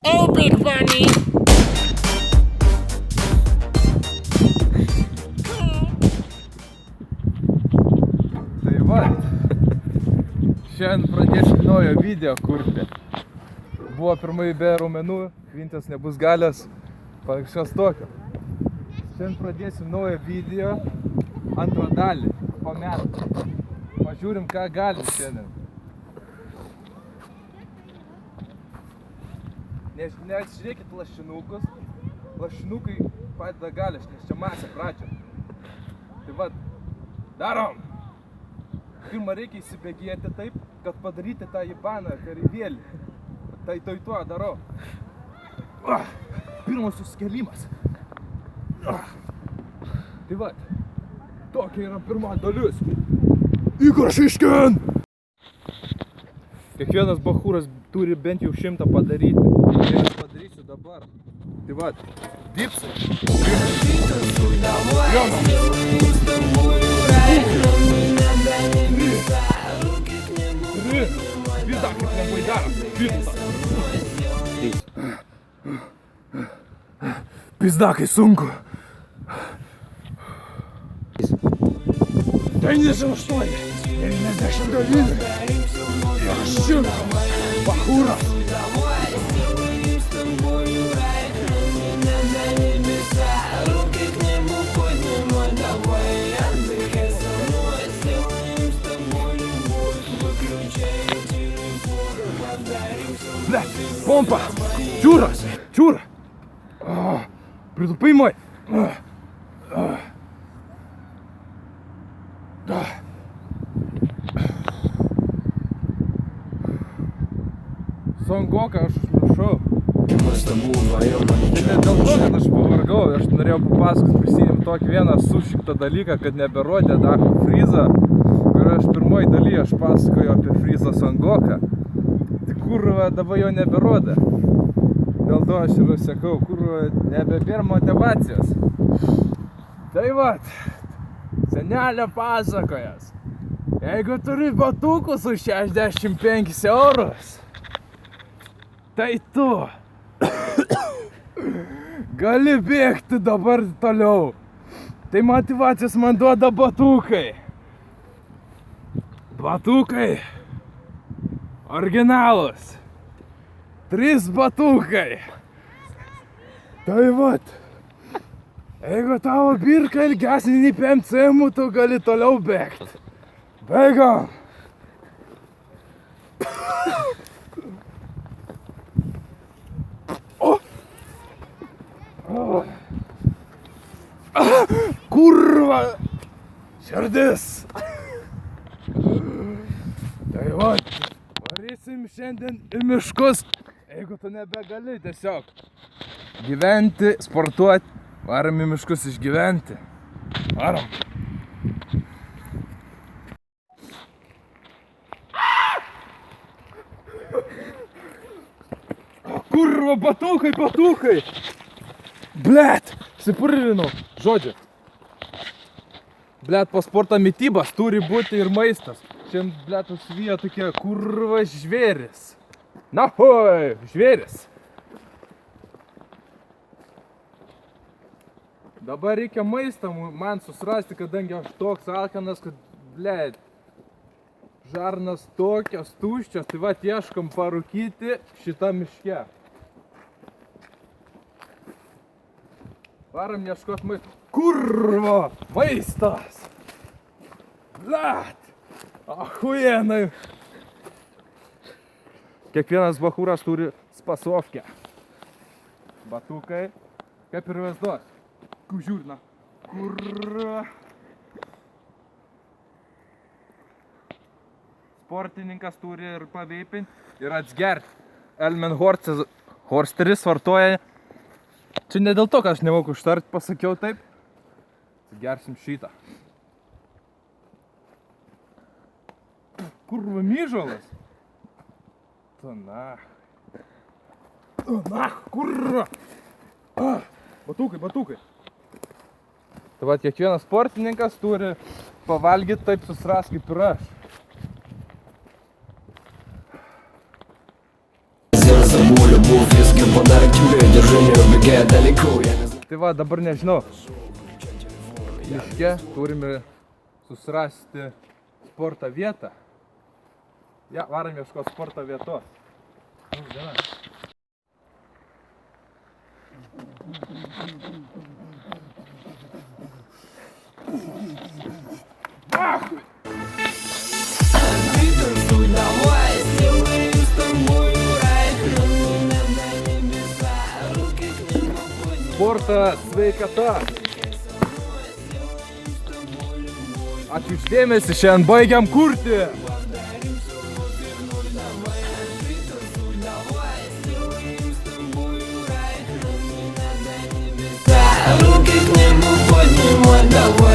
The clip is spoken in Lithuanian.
Oh, big bunny. Tai va, šiandien pradėsim naują video kurti. Buvo pirmai be raumenų, Vintas nebus galės, kažkas tokio. Šiandien pradėsim naują video, antrą dalį, po metų. Pažiūrim, ką galim šiandien. Neatsižiūrėkit lašinukus. Lašinukai padeda galės, nes čia masė pradžia. Tai va, darom! Pirmą reikia įsibėgėti taip, kad padaryti tą įbaną kareivėlį. Tai tuo darau. Pirmas suskelimas. Tai va, tokia yra pirma dalis. Įkrašiškin! Kiekvienas bachūras turi bent jau 100 padaryti. Tai aš padarysiu dabar. Tai va, dipsai. Pizda, kaip lengvai darom. Pizda, kai sunku. 98, 99 ir 100 bachūras. Bля, pompa, čiūras, čiūra. Pritupai, moj. Songoką aš užmiršau. Tai ne dėl to, kad aš pavargau, aš norėjau papasakoti, prisimėm tokį vieną sušiktą dalyką, kad neberodė Dacho frizą, kur aš pirmoji daly aš pasakoju apie frizą Songoką. Tai kurva dabar jo neberodė. Dėl to aš ir sakau, kurva nebebėr motivacijos. Tai vat, senelė pasakojas, jeigu turi batukus už 65 eurus, tai tu gali bėgti dabar toliau. Tai motyvacijos man duoda batukai. Batukai. Originalus. 3 batukai. Tai vat. Jeigu tavo birka ilgesnė nei 5 cm, tu gali toliau bėgti. Bėgam. Kurva! Širdis! Tai vat, varysim šiandien į miškus, jeigu tu nebegali tiesiog gyventi, sportuoti, varom į miškus išgyventi. Varom. Kurva, batukai, batukai! Blet, sipurvinau, žodžiu. Blet, po sporto mitybas turi būti ir maistas. Šiandien, blet, užsivyja tokie kurva žvėris. Na, hoi, žvėris. Dabar reikia maistą man susirasti, kadangi aš toks alkanas, kad, blet, žarnas tokios tuščios, tai va, ieškom parūkyti šitą miške. Varam ieškot maisto. Kurva! Maistas! Blet! Ahujenai! Kiekvienas bachūras turi spasovkę. Batukai, kaip ir vesdos. Kužiūrna. Kurva! Sportininkas turi ir paveipinti ir atsgerti. Elmen Horsteris vartoja. Čia ne dėl to, kad aš nemoku ištart, pasakiau taip. Gersim šitą. Kurva myžalas. Tu nach. Tu nach, kurva. Batukai, batukai. Tai va, kiekvienas sportininkas turi pavalgyti taip susras kaip ir aš. Саму любовь Kaip padarkime, держи, neubėgė dalykų. Tai va, dabar nežinau. Miške turime susirasti sporto vietą. Ja, varam ieškoti sporto vietos. Sportas, sveikata. Ačiū už dėmesį, šiandien baigiam kurti. Руки к небу поднимай, давай.